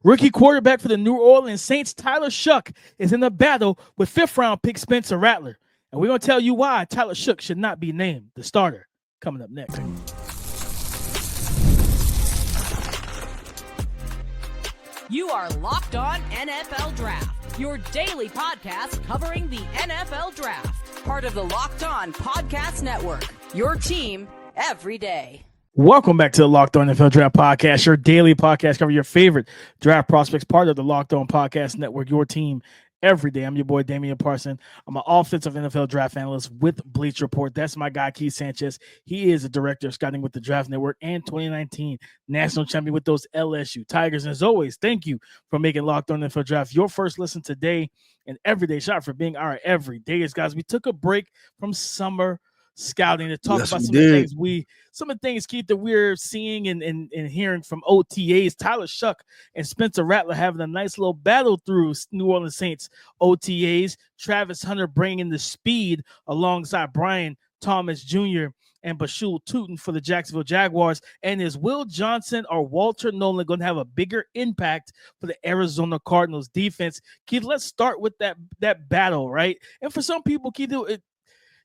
Rookie quarterback for the New Orleans Saints, Tyler Shough, is in a battle with fifth-round pick Spencer Rattler. And we're going to tell you why Tyler Shough should not be named the starter. Coming up next. You are Locked On NFL Draft, your daily podcast covering the NFL Draft. Part of the Locked On Podcast Network, your team every day. Welcome back to the Locked On NFL Draft Podcast, your daily podcast covering your favorite draft prospects, part of the Locked On Podcast Network, your team every day. I'm your boy, Damian Parson. I'm an offensive NFL draft analyst with Bleacher Report. That's my guy, Keith Sanchez. He is a director of scouting with the Draft Network and 2019 national champion with those LSU Tigers. And as always, thank you for making Locked On NFL Draft your first listen today and everyday shot for being our everydayers, guys. We took a break from summer scouting to talk about some of the things, Keith, that we're seeing and hearing from OTAs. Tyler Shough and Spencer Rattler having a nice little battle through New Orleans Saints OTAs. Travis Hunter bringing the speed alongside Brian Thomas Jr. and Bashul Tootin for the Jacksonville Jaguars. And is Will Johnson or Walter Nolen going to have a bigger impact for the Arizona Cardinals defense? Keith, let's start with that battle, right? And for some people, Keith,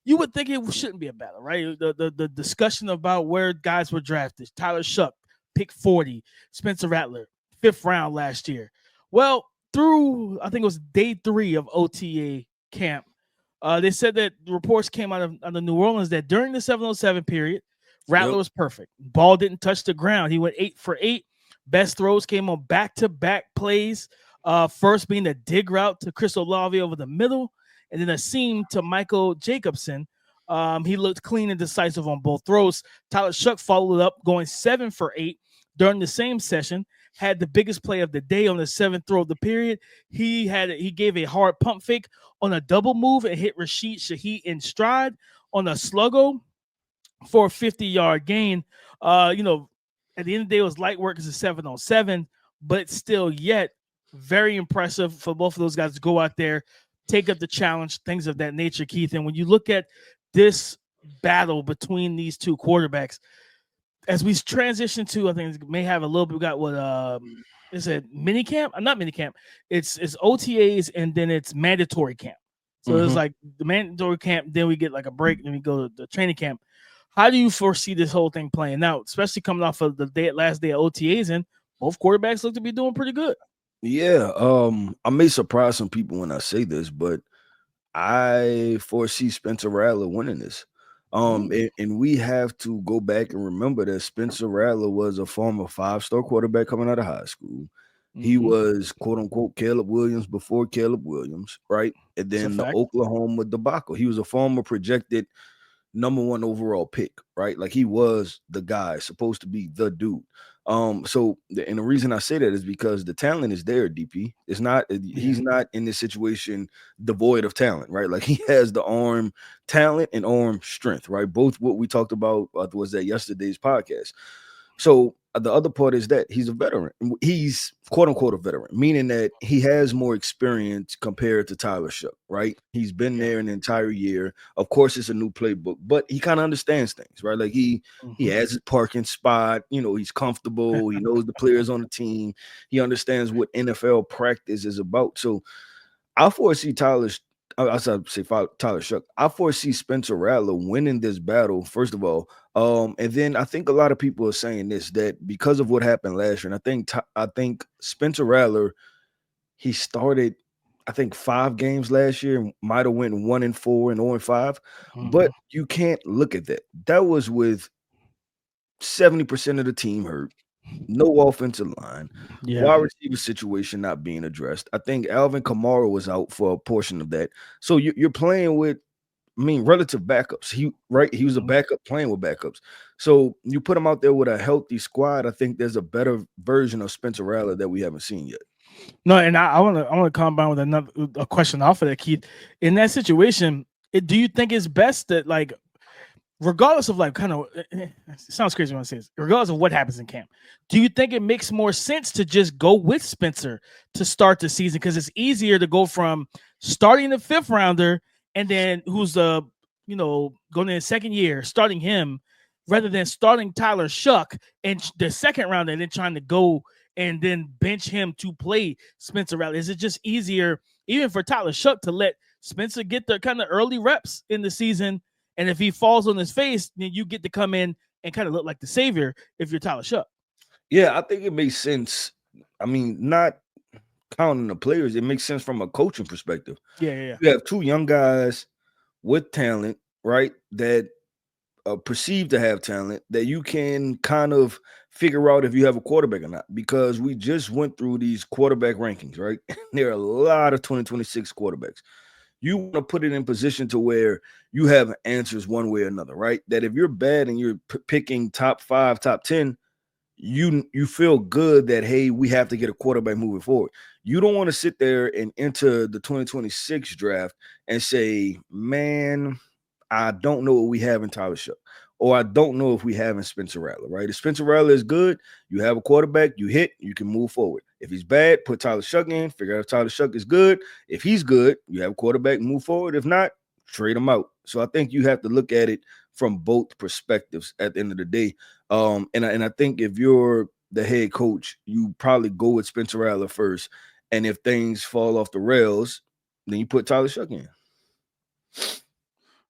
you would think it shouldn't be a battle, right? The discussion about where guys were drafted. Tyler Shough, pick 40. Spencer Rattler, 5th round last year. Well, through, I think it was day 3 of OTA camp, they said that the reports came out of New Orleans that during the 707 period, Rattler was perfect. Ball didn't touch the ground. He went 8 for 8. Best throws came on back-to-back plays. First being a dig route to Chris Olave over the middle, and then a seam to Michael Jacobson. He looked clean and decisive on both throws. Tyler Shough followed up, going 7 for 8 during the same session. Had the biggest play of the day on the 7th throw of the period. He gave a hard pump fake on a double move and hit Rashid Shaheed in stride on a sluggo for a 50-yard gain. At the end of the day, it was light work as a 7-on-7, but still yet very impressive for both of those guys to go out there, take up the challenge, things of that nature, Keith. And when you look at this battle between these two quarterbacks, as we transition to, I think it may have a little bit, we got what is it, mini camp? Not mini camp. It's OTAs and then it's mandatory camp. So it's like the mandatory camp, then we get like a break, then we go to the training camp. How do you foresee this whole thing playing out, especially coming off of the last day of OTAs, and both quarterbacks look to be doing pretty good? Yeah, I may surprise some people when I say this, but I foresee Spencer Rattler winning this. And we have to go back and remember that Spencer Rattler was a former 5-star quarterback coming out of high school. He was quote unquote Caleb Williams before Caleb Williams, right? And then the Oklahoma debacle. He was a former projected number 1 overall pick, right? Like he was the guy, supposed to be the dude. And the reason I say that is because the talent is there, DP. It's not, he's not in this situation devoid of talent, right? Like he has the arm talent and arm strength, right? Both what we talked about was that yesterday's podcast. So the other part is that he's a veteran. He's quote unquote a veteran, meaning that he has more experience compared to Tyler Shough, right? He's been there an entire year. Of course, it's a new playbook, but he kind of understands things, right? Like he has his parking spot, he's comfortable. He knows the players on the team. He understands what NFL practice is about. So I foresee Tyler Shough. I foresee Spencer Rattler winning this battle, first of all. And then I think a lot of people are saying this, that because of what happened last year, and I think Spencer Rattler, he started, I think 5 games last year, might have went 1-4 and 0-5. But you can't look at that. That was with 70% of the team hurt. No offensive line, wide receiver situation not being addressed. I think Alvin Kamara was out for a portion of that. So you're playing with, relative backups. He was a backup playing with backups. So you put him out there with a healthy squad. I think there's a better version of Spencer Rattler that we haven't seen yet. No, and I want to combine with a question off of that, Keith. In that situation, do you think it's best that, like, regardless of it sounds crazy when I say this, regardless of what happens in camp, do you think it makes more sense to just go with Spencer to start the season? Because it's easier to go from starting the 5th rounder and then who's going in the second year, starting him, rather than starting Tyler Shough and the 2nd round and then trying to go and then bench him to play Spencer Rattler? Is it just easier, even for Tyler Shough, to let Spencer get the kind of early reps in the season? And if he falls on his face, then you get to come in and kind of look like the savior if you're Tyler Shough. Yeah, I think it makes sense. I mean, not counting the players, it makes sense from a coaching perspective. Yeah. You have two young guys with talent, right, that perceived to have talent, that you can kind of figure out if you have a quarterback or not, because we just went through these quarterback rankings, right? There are a lot of 2026 quarterbacks. You want to put it in position to where you have answers one way or another, right? That if you're bad and you're picking top 5, top 10, you feel good that, hey, we have to get a quarterback moving forward. You don't want to sit there and enter the 2026 draft and say, man, I don't know what we have in Tyler Shough, or I don't know if we have in Spencer Rattler, right? If Spencer Rattler is good, you have a quarterback, you hit, you can move forward. If he's bad, put Tyler Shough in, figure out if Tyler Shough is good. If he's good, you have a quarterback, move forward. If not, trade him out. So I think you have to look at it from both perspectives at the end of the day. And I think if you're the head coach, you probably go with Spencer Rattler first. And if things fall off the rails, then you put Tyler Shough in.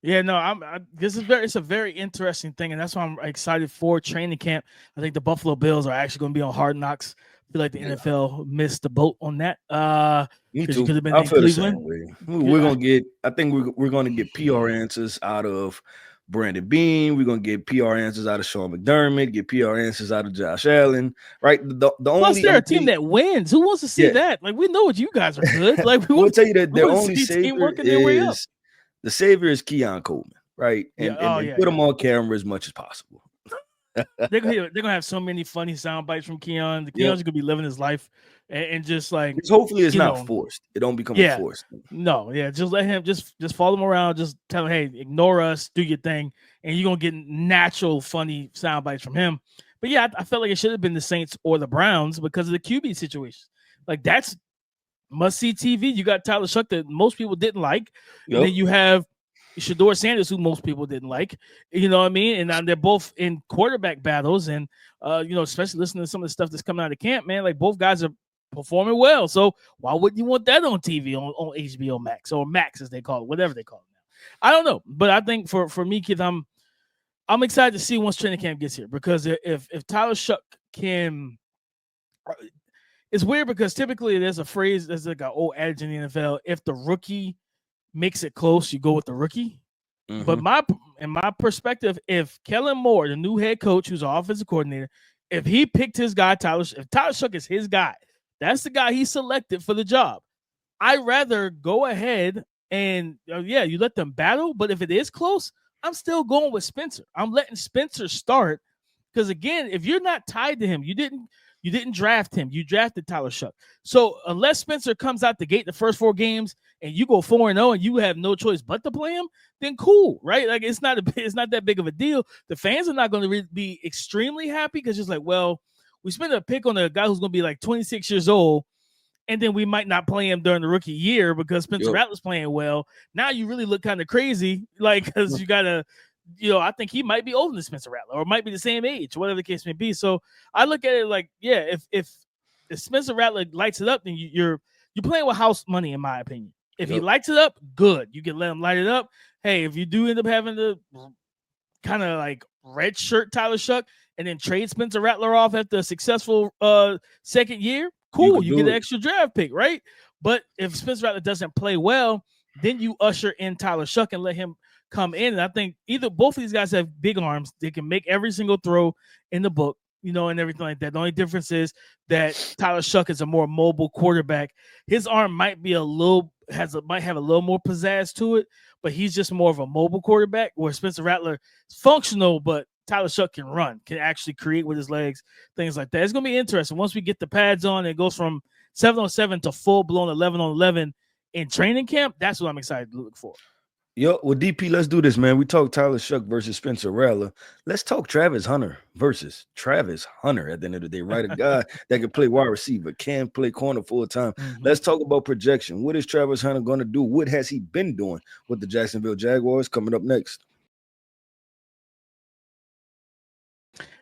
Yeah, no, it's a very interesting thing, and that's why I'm excited for training camp. I think the Buffalo Bills are actually going to be on Hard Knocks. I feel like the NFL missed the boat on that. Me too. Could have been I in feel Cleveland. the same way. We're gonna get. I think we're gonna get PR answers out of Brandon Beane. We're gonna get PR answers out of Sean McDermott. Get PR answers out of Josh Allen. Right. The Plus, only they're a team that wins. Who wants to see that? Like, we know what you guys are good. Like, we'll tell you that their only team savior working their way up. The savior is Keon Coleman, right? And they put him on camera as much as possible. They're gonna have so many funny sound bites from Keon. The Keon's gonna be living his life and just like, hopefully it's not forced. It don't become forced. No, just let him just follow him around. Just tell him, hey, ignore us, do your thing, and you're gonna get natural funny sound bites from him. But yeah, I felt like it should have been the Saints or the Browns because of the QB situation. Like, that's must-see TV. You got Tyler Shough that most people didn't like, and then you have Shedeur Sanders, who most people didn't like, you know what I mean? And they're both in quarterback battles, and especially listening to some of the stuff that's coming out of camp, man, like both guys are performing well. So why wouldn't you want that on TV, on HBO Max, or Max as they call it, whatever they call it now? I don't know, but I think for me, Keith, I'm excited to see once training camp gets here, because if Tyler Shough can, it's weird because typically there's like an old adage in the NFL: if the rookie makes it close, you go with the rookie. Mm-hmm. But in my perspective, if Kellen Moore, the new head coach, who's an offensive coordinator, if he picked his guy, if Tyler Shough is his guy, that's the guy he selected for the job. I'd rather go ahead and you let them battle. But if it is close, I'm still going with Spencer. I'm letting Spencer start, because again, if you're not tied to him, you didn't draft him. You drafted Tyler Shough. So unless Spencer comes out the gate the first 4 games and you go 4-0 and you have no choice but to play him, then cool, right? Like, it's not that big of a deal. The fans are not going to be extremely happy, because it's like, well, we spent a pick on a guy who's going to be like 26 years old, and then we might not play him during the rookie year because Spencer Rattler's playing well. Now you really look kind of crazy, like, because you got to, I think he might be older than Spencer Rattler, or might be the same age, whatever the case may be. So I look at it like, if Spencer Rattler lights it up, then you're playing with house money, in my opinion. If he lights it up, good. You can let him light it up. Hey, if you do end up having to kind of like red shirt Tyler Shough and then trade Spencer Rattler off after a successful second year, cool. You get an extra draft pick, right? But if Spencer Rattler doesn't play well, then you usher in Tyler Shough and let him come in. And I think both of these guys have big arms. They can make every single throw in the book, and everything like that. The only difference is that Tyler Shough is a more mobile quarterback. His arm might have a little more pizzazz to it, but he's just more of a mobile quarterback, where Spencer Rattler is functional, but Tyler Shough can run, can actually create with his legs, things like that. It's going to be interesting. Once we get the pads on, it goes from 7-on-7 to full-blown 11-on-11 in training camp. That's what I'm excited to look for. Well, DP, let's do this, man. We talked Tyler Shough versus Spencer Rattler. Let's talk Travis Hunter versus Travis Hunter at the end of the day, right? A guy that can play wide receiver, can play corner full time. Mm-hmm. Let's talk about projection. What is Travis Hunter going to do? What has he been doing with the Jacksonville Jaguars? Coming up next.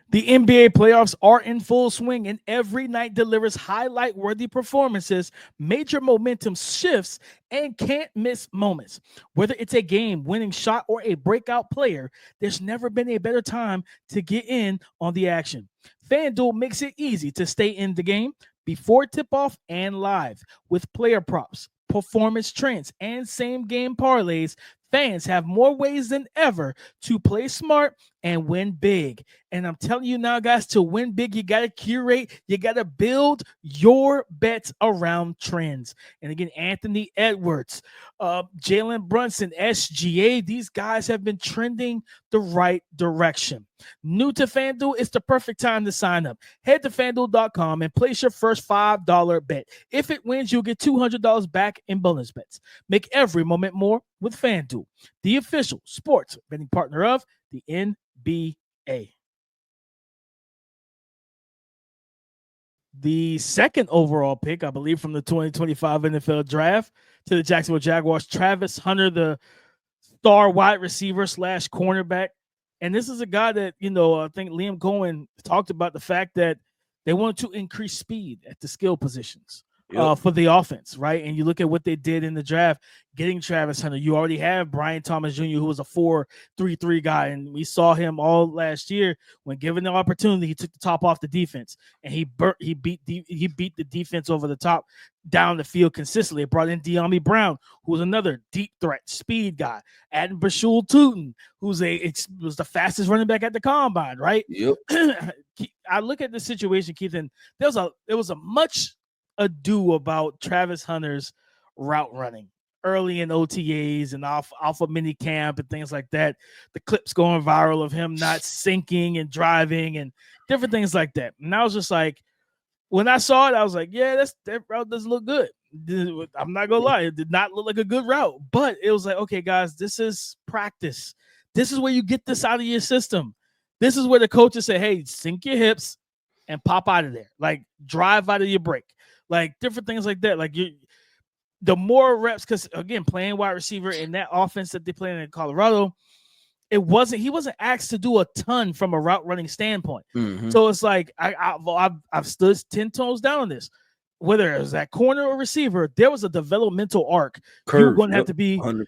The NBA playoffs are in full swing, and every night delivers highlight-worthy performances, major momentum shifts, and can't-miss moments. Whether it's a game-winning shot or a breakout player, there's never been a better time to get in on the action. FanDuel makes it easy to stay in the game before tip-off and live. With player props, performance trends, and same-game parlays, fans have more ways than ever to play smart and win big. And I'm telling you now, guys, to win big, you got to curate, you got to build your bets around trends. And again, Anthony Edwards, Jalen Brunson, SGA, these guys have been trending the right direction. New to FanDuel, it's the perfect time to sign up. Head to FanDuel.com and place your first $5 bet. If it wins, you'll get $200 back in bonus bets. Make every moment more with FanDuel, the official sports betting partner of the NBA. The second overall pick, I believe, from the 2025 NFL Draft to the Jacksonville Jaguars, Travis Hunter, the star wide receiver / cornerback. And this is a guy that, I think Liam Cohen talked about the fact that they wanted to increase speed at the skill positions for the offense, right? And you look at what they did in the draft, getting Travis Hunter. You already have Brian Thomas Jr., who was a 4-3-3 guy, and we saw him all last year. When given the opportunity, he took the top off the defense, and he beat the defense over the top down the field consistently. It brought in De'Ami Brown, who was another deep threat speed guy. Adding Bashul Tootin, who's was the fastest running back at the combine, right? Yep. I look at the situation, Keith, and there was a much ado about Travis Hunter's route running early in OTAs and alpha mini camp and things like that. The clips going viral of him not sinking and driving and different things like that. And I was just like, when I saw it, I was like, yeah, that route doesn't look good. I'm not gonna lie, it did not look like a good route, but it was like, okay, guys, this is practice. This is where you get this out of your system. This is where the coaches say, hey, sink your hips and pop out of there. Like, drive out of your break. Like, different things like that. Like, the more reps, because, again, playing wide receiver in that offense that they played in Colorado, he wasn't asked to do a ton from a route running standpoint. Mm-hmm. So it's like, I've stood 10 toes down on this. Whether it was that corner or receiver, there was a developmental arc. You're going to have to be 100%.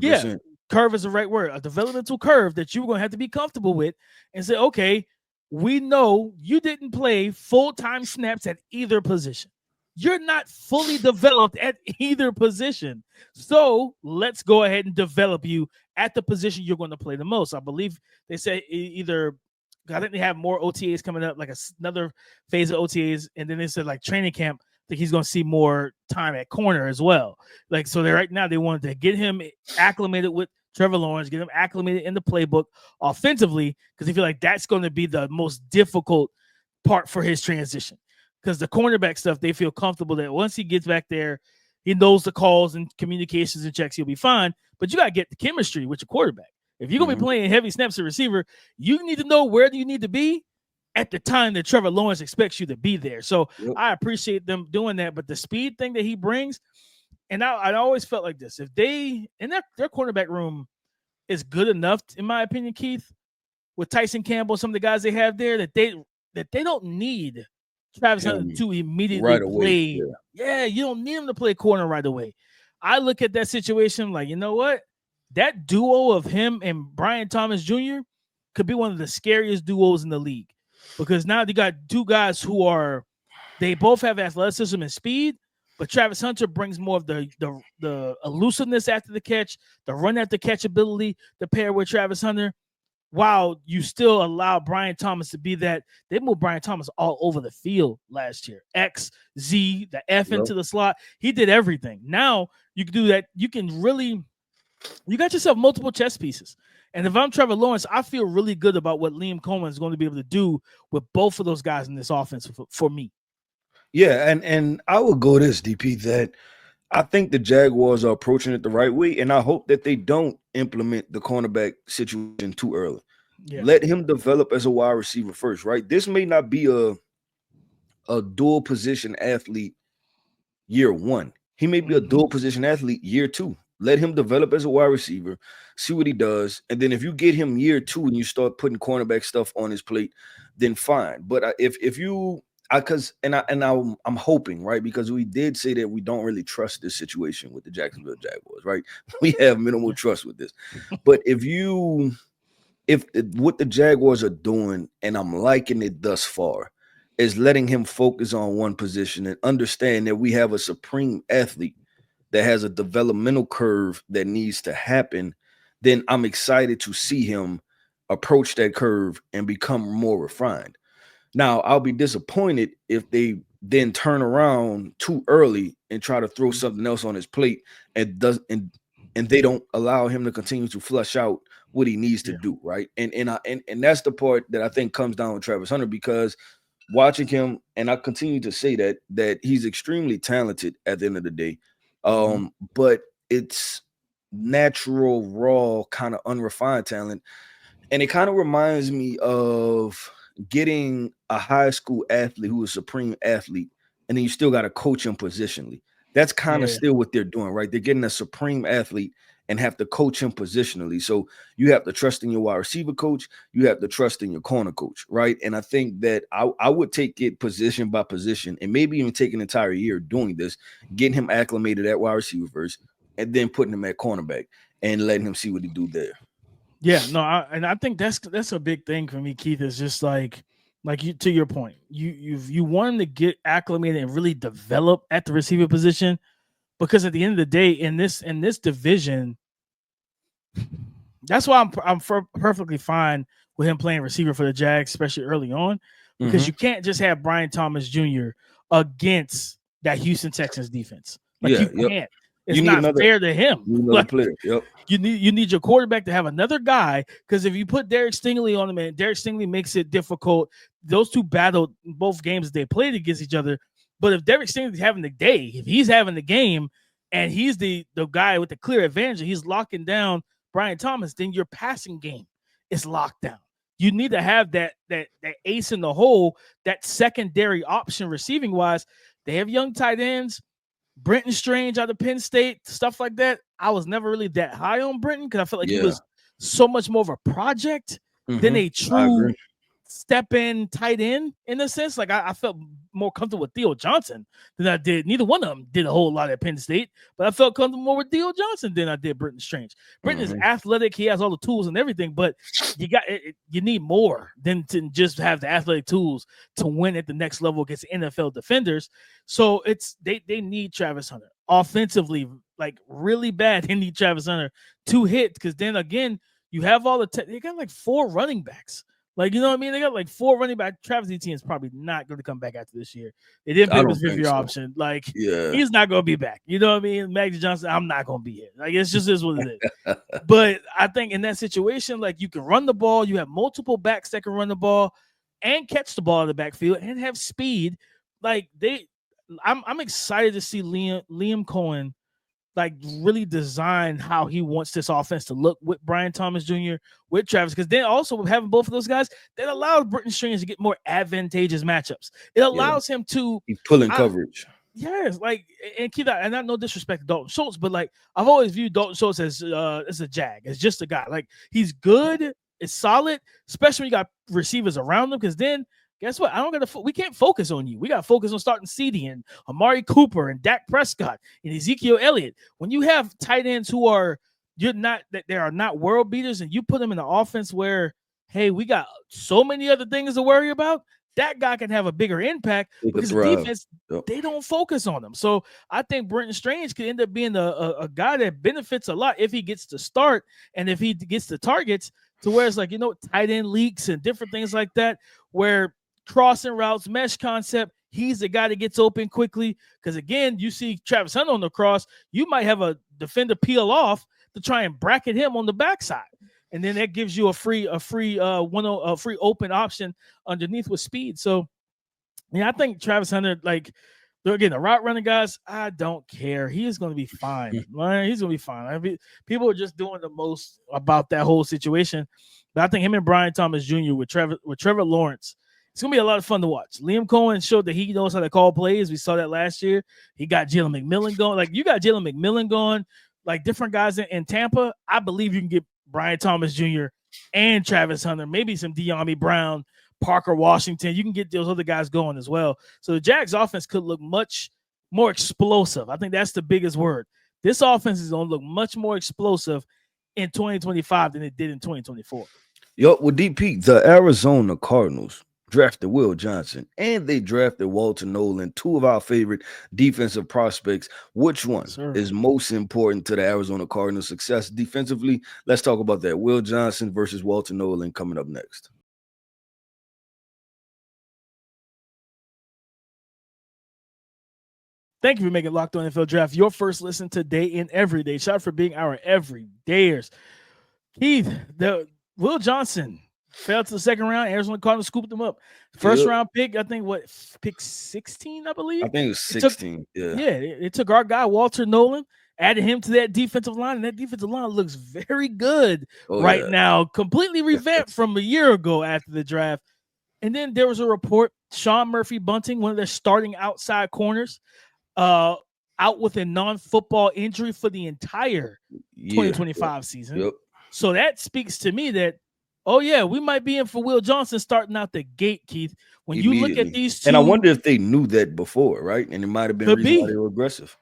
Yeah, curve is the right word. A developmental curve that you're going to have to be comfortable with and say, okay, we know you didn't play full-time snaps at either position. You're not fully developed at either position. So let's go ahead and develop you at the position you're going to play the most. I believe they say I think they have more OTAs coming up, like another phase of OTAs. And then they said like training camp, I think he's going to see more time at corner as well. Like, so right now they wanted to get him acclimated with Trevor Lawrence, get him acclimated in the playbook offensively, because they feel like that's going to be the most difficult part for his transition. Because the cornerback stuff, they feel comfortable that once he gets back there, he knows the calls and communications and checks, he'll be fine. But you got to get the chemistry with your quarterback. If you're going to be playing heavy snaps at receiver, you need to know where do you need to be at the time that Trevor Lawrence expects you to be there. So I appreciate them doing that. But the speed thing that he brings, and I always felt like this, if they, in their cornerback room is good enough, in my opinion, Keith, with Tyson Campbell, some of the guys they have there, that they don't need Travis Hunter to immediately play. Yeah, you don't need him to play corner right away. I look at that situation like, you know what? That duo of him and Brian Thomas Jr. could be one of the scariest duos in the league, because now you got two guys who they both have athleticism and speed, but Travis Hunter brings more of the elusiveness after the catch, the run after catch ability to pair with Travis Hunter, while you still allow Brian Thomas to be that. They moved Brian Thomas all over the field last year. X, Z, the F into the slot. He did everything. Now you can do that. You got yourself multiple chess pieces. And if I'm Trevor Lawrence, I feel really good about what Liam Coleman is going to be able to do with both of those guys in this offense for me. Yeah, and I would go this, DP, that I think the Jaguars are approaching it the right way, and I hope that they don't implement the cornerback situation too early. Yeah. Let him develop as a wide receiver first, right? This may not be a dual position athlete year one. He may be a dual position athlete year two. let him develop as a wide receiver, see what he does. And then if you get him year 2 and you start putting cornerback stuff on his plate, then fine. But if you, I'm hoping, right, because we did say that we don't really trust this situation with the Jacksonville Jaguars, right? We have minimal trust with this. But if what the Jaguars are doing, and I'm liking it thus far, is letting him focus on one position and understand that we have a supreme athlete that has a developmental curve that needs to happen, then I'm excited to see him approach that curve and become more refined. Now, I'll be disappointed if they then turn around too early and try to throw something else on his plate and they don't allow him to continue to flush out what he needs to do, right? And that's the part that I think comes down with Travis Hunter, because watching him, and I continue to say that he's extremely talented at the end of the day, but it's natural, raw, kind of unrefined talent, and it kind of reminds me of getting a high school athlete who is a supreme athlete, and then you still got to coach him positionally. That's kind of still what they're doing, right? They're getting a supreme athlete and have to coach him positionally. So you have to trust in your wide receiver coach. You have to trust in your corner coach, right? And I think that I would take it position by position and maybe even take an entire year doing this, getting him acclimated at wide receiver first, and then putting him at cornerback and letting him see what he do there. Yeah, no, I think that's a big thing for me, Keith. Is just like you, to your point, you want him to get acclimated and really develop at the receiver position, because at the end of the day, in this division, that's why I'm perfectly fine with him playing receiver for the Jags, especially early on, because you can't just have Brian Thomas Jr. against that Houston Texans defense. Like you can't. It's not fair to him. Player. Yep. You need your quarterback to have another guy, because if you put Derek Stingley on him, and Derek Stingley makes it difficult. Those two battled both games they played against each other. But if Derek Stingley's having the day, if he's having the game, and he's the guy with the clear advantage, and he's locking down Brian Thomas, then your passing game is locked down. You need to have that ace in the hole, that secondary option receiving wise. They have young tight ends. Brenton Strange out of Penn State, stuff like that. I was never really that high on Brenton because I felt like he was so much more of a project than a true step-in tight end in a sense. Like I felt more comfortable with Theo Johnson than I did. Neither one of them did a whole lot at Penn State, but I felt comfortable more with Theo Johnson than I did Brenton Strange. Brenton is athletic. He has all the tools and everything, but you need more than to just have the athletic tools to win at the next level against NFL defenders. So they need Travis Hunter offensively, like really bad. They need Travis Hunter to hit, because then again, you have all they got like 4 running backs. Like, you know what I mean? They got like 4 running back. Travis Etienne is probably not going to come back after this year. They didn't pick his 5th-year option. Like, he's not going to be back. You know what I mean? Maggie Johnson, I'm not going to be here. Like, it's just is what it is. But I think in that situation, like, you can run the ball. You have multiple backs that can run the ball and catch the ball in the backfield and have speed. Like, I'm excited to see Liam Cohen like really design how he wants this offense to look with Brian Thomas Jr., with Travis, because then also having both of those guys, that allows Brenton Strange to get more advantageous matchups. It allows him to he's pulling coverage. Yes, like, and Keith, and not no disrespect to Dalton Schultz, but like I've always viewed Dalton Schultz as a Jag, as just a guy. Like, he's good, it's solid, especially when you got receivers around him, because then guess what? We can't focus on you. We got to focus on starting CD and Amari Cooper and Dak Prescott and Ezekiel Elliott. When you have tight ends who are not world beaters, and you put them in an offense where, hey, we got so many other things to worry about, that guy can have a bigger impact because the defense, they don't focus on him. So I think Brenton Strange could end up being a guy that benefits a lot if he gets to start and if he gets the targets, to where it's like, tight end leaks and different things like that, where crossing routes, mesh concept, he's the guy that gets open quickly. Because again, you see Travis Hunter on the cross, you might have a defender peel off to try and bracket him on the backside, and then that gives you a free open option underneath with speed. So, I think Travis Hunter, like, again, the route running guys, I don't care. He is going to be fine. He's going to be fine. People are just doing the most about that whole situation, but I think him and Brian Thomas Jr. with Trevor Lawrence, it's going to be a lot of fun to watch. Liam Cohen showed that he knows how to call plays. We saw that last year. He got Jalen McMillan going. Like, you got Jalen McMillan going. like different guys in Tampa, I believe you can get Brian Thomas Jr. and Travis Hunter, maybe some De'Ami Brown, Parker Washington. You can get those other guys going as well. So the Jags offense could look much more explosive. I think that's the biggest word. This offense is going to look much more explosive in 2025 than it did in 2024. Yo, well, DP, the Arizona Cardinals drafted Will Johnson and they drafted Walter Nolen, two of our favorite defensive prospects. Which one is most important to the Arizona Cardinals' success defensively? Let's talk about that. Will Johnson versus Walter Nolen coming up next. Thank you for making Locked On NFL Draft your first listen today and every day. Shout out for being our everydayers. Keith, Will Johnson fell to the second round. Arizona Cardinals scooped him up. First round pick, I think, pick 16, I believe? I think it was 16. It took our guy, Walter Nolen, added him to that defensive line, and that defensive line looks very good now. Completely revamped from a year ago after the draft. And then there was a report, Sean Murphy-Bunting, one of their starting outside corners, out with a non-football injury for the entire 2025 season. So that speaks to me that, we might be in for Will Johnson starting out the gate, Keith. When you look at these two. And I wonder if they knew that before, right? And it might have been a reason why they were aggressive.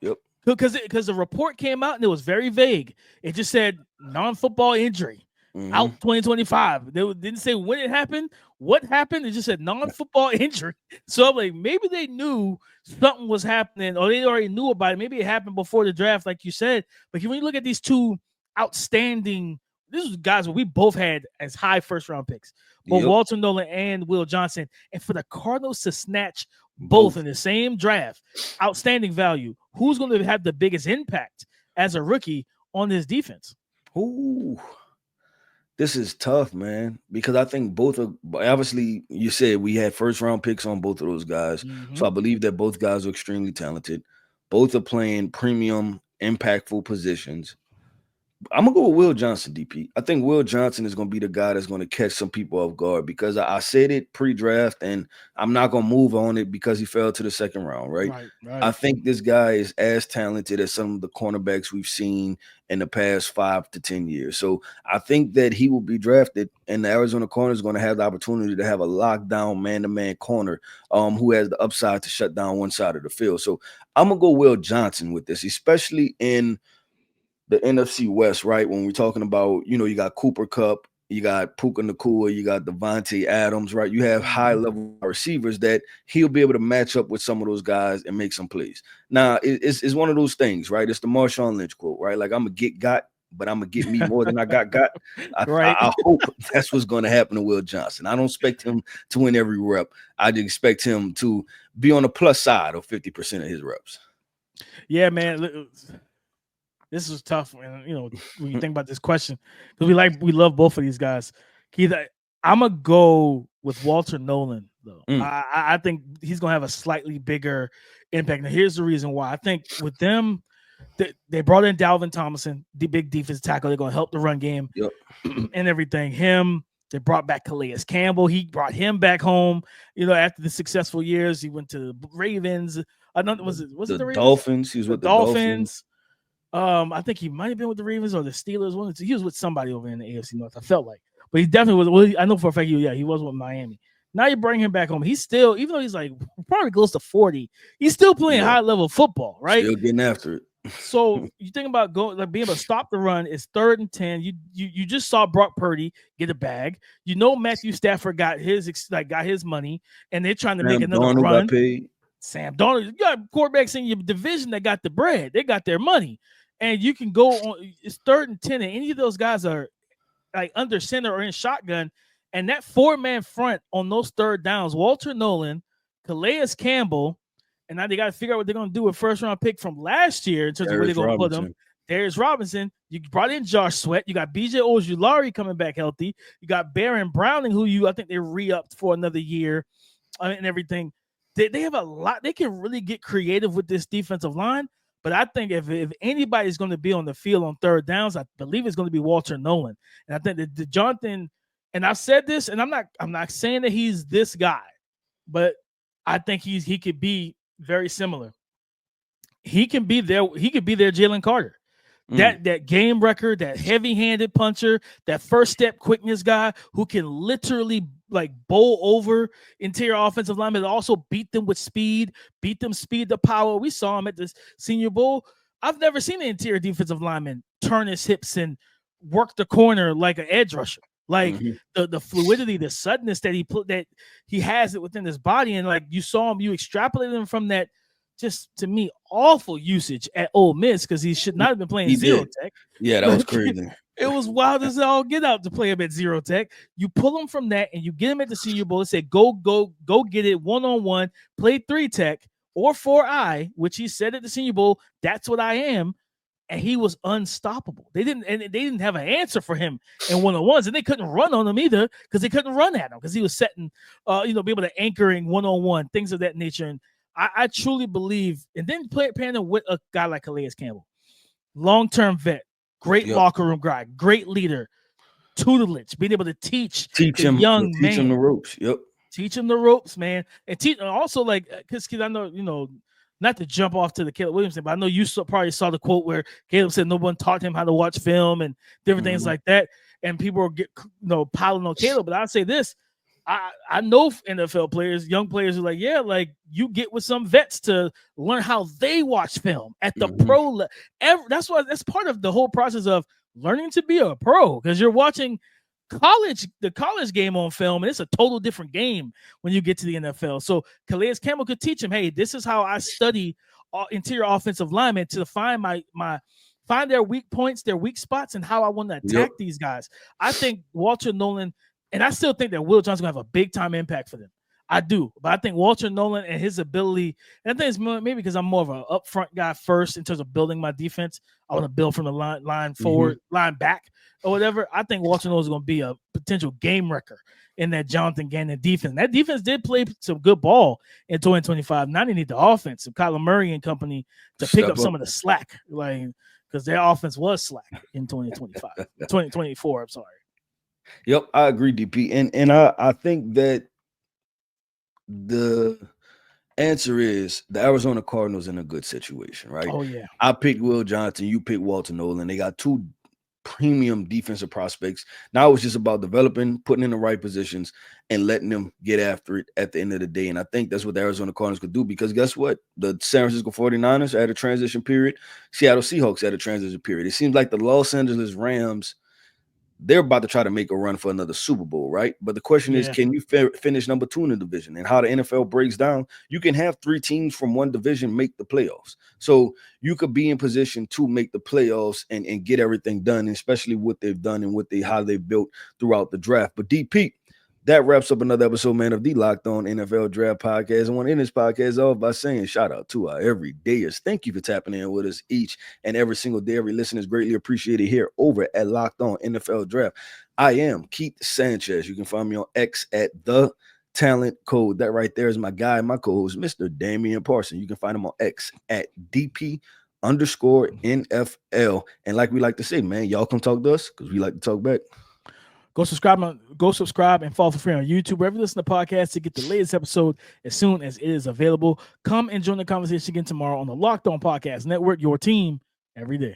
Because the report came out and it was very vague. It just said non-football injury. Out 2025. They didn't say when it happened, what happened. It just said non-football injury. So I'm like, maybe they knew something was happening, or they already knew about it. Maybe it happened before the draft, like you said. But when you look at these two outstanding, these are guys that we both had as high first-round picks, both Walter Nolen and Will Johnson. And for the Cardinals to snatch both in the same draft, outstanding value. Who's going to have the biggest impact as a rookie on this defense? Ooh. This is tough, man, because I think both of, obviously, you said we had first-round picks on both of those guys. So I believe that both guys are extremely talented. Both are playing premium, impactful positions. I'm going to go with Will Johnson, DP. I think Will Johnson is going to be the guy that's going to catch some people off guard, because I said it pre-draft, and I'm not going to move on it because he fell to the second round, right? I think this guy is as talented as some of the cornerbacks we've seen in the past 5 to 10 years. So I think that he will be drafted, and the Arizona Cardinals is going to have the opportunity to have a lockdown man-to-man corner who has the upside to shut down one side of the field. So I'm going to go Will Johnson with this, especially in the NFC West, right? When we're talking about, you got Cooper Kupp, you got Puka Nacua, you got Devontae Adams, right? You have high-level receivers that he'll be able to match up with some of those guys and make some plays. Now, it's one of those things, right? It's the Marshawn Lynch quote, right? Like, I'm going to get but I'm going to get me more than I got. I hope that's what's going to happen to Will Johnson. I don't expect him to win every rep. I expect him to be on the plus side of 50% of his reps. Yeah, man. This is tough, and when you think about this question, because we love both of these guys. Keith, I'm gonna go with Walter Nolen though. I think he's gonna have a slightly bigger impact. Now, here's the reason why. I think with them, they brought in Dalvin Tomlinson, the big defensive tackle. They're gonna help the run game and everything. They brought back Calais Campbell. He brought him back home. After the successful years, he went to the Ravens. I don't was it the Ravens? Dolphins? He was with the Dolphins. I think he might have been with the Ravens or the Steelers. He was with somebody over in the AFC North, I felt like. But he definitely was. I know for a fact he was with Miami. Now you bring him back home. He's still, even though he's like probably close to 40, he's still playing high-level football, right? Still getting after it. So you think about being able to stop the run. It's 3rd and 10. You just saw Brock Purdy get a bag. Matthew Stafford got his money, and they're trying to make another run. Got paid. Sam Darnold, you got quarterbacks in your division that got the bread. They got their money. And you can go on, it's 3rd and 10, and any of those guys are like under center or in shotgun. And that 4-man front on those 3rd downs, Walter Nolen, Calais Campbell, and now they got to figure out what they're going to do with first-round pick from last year in terms of where they're going to put them. Darius Robinson. You brought in Josh Sweat. You got B.J. Ojulari coming back healthy. You got Baron Browning, who I think they re-upped for another year and everything. They have a lot. They can really get creative with this defensive line. But I think if anybody's going to be on the field on 3rd downs, I believe it's going to be Walter Nolen. And I think that Jonathan, and I've said this, and I'm not saying that he's this guy, but I think he could be very similar. He could be their Jalen Carter. That game record, that heavy-handed puncher, that first step quickness guy who can literally like bowl over interior offensive linemen, and also beat them with speed, beat them speed to power. We saw him at this Senior Bowl. I've never seen an interior defensive lineman turn his hips and work the corner like an edge rusher. Like the fluidity, the suddenness that he has it within his body, and like you saw him, you extrapolated him from that. Just to me, awful usage at Ole Miss because he should not have been playing zero tech. Yeah, that was crazy. It was wild as all get out to play him at zero tech. You pull him from that and you get him at the Senior Bowl and say, go get it one-on-one, play 3 tech or 4-eye, which he said at the Senior Bowl, that's what I am. And he was unstoppable. They didn't have an answer for him in one-on-ones, and they couldn't run on him either because they couldn't run at him because he was setting, be able to anchoring one-on-one, things of that nature. And I truly believe, and then pairing him with a guy like Calais Campbell, long-term vet, great locker room guy, great leader, tutelage, being able to teach him young man, teach him the ropes. Teach him the ropes, man, and teach also like because I know not to jump off to the Caleb Williams thing, but I know you probably saw the quote where Caleb said no one taught him how to watch film and different things like that, and people are piling on Caleb. But I'd say this. I know NFL players, young players are like, yeah, like you get with some vets to learn how they watch film at the pro level. That's part of the whole process of learning to be a pro because you're watching the college game on film, and it's a total different game when you get to the NFL. So Calais Campbell could teach him, hey, this is how I study interior offensive linemen to find find their weak points, their weak spots, and how I want to attack these guys. I think Walter Nolen. And I still think that Will Johnson's going to have a big-time impact for them. I do. But I think Walter Nolen and his ability, and I think it's maybe because I'm more of an upfront guy first in terms of building my defense. I want to build from the line forward, line back, or whatever. I think Walter Nolen is going to be a potential game wrecker in that Jonathan Gannon defense. And that defense did play some good ball in 2025. Now they need the offense of Kyler Murray and company to pick up some of the slack, like because their offense was slack in 2024, I'm sorry. Yep, I agree, DP. And I think that the answer is the Arizona Cardinals in a good situation, right? Oh, yeah. I picked Will Johnson. You picked Walter Nolen. They got 2 premium defensive prospects. Now it's just about developing, putting in the right positions, and letting them get after it at the end of the day. And I think that's what the Arizona Cardinals could do because guess what? The San Francisco 49ers are at a transition period. Seattle Seahawks at a transition period. It seems like the Los Angeles Rams, they're about to try to make a run for another Super Bowl, right? But the question is, can you finish number 2 in the division? And how the NFL breaks down, you can have 3 teams from one division make the playoffs. So you could be in position to make the playoffs and get everything done, especially what they've done and how they've built throughout the draft. But DP, that wraps up another episode, man, of the Locked On NFL Draft Podcast. I want to end this podcast off by saying shout out to our everydayers. Thank you for tapping in with us each and every single day. Every listener is greatly appreciated here over at Locked On NFL Draft. I am Keith Sanchez. You can find me on X at The Talent Code. That right there is my guy, my co-host, Mr. Damian Parson. You can find him on X at DP_NFL. And like we like to say, man, y'all come talk to us because we like to talk back. Go subscribe and follow for free on YouTube, wherever you listen to podcasts to get the latest episode as soon as it is available. Come and join the conversation again tomorrow on the Locked On Podcast Network, your team every day.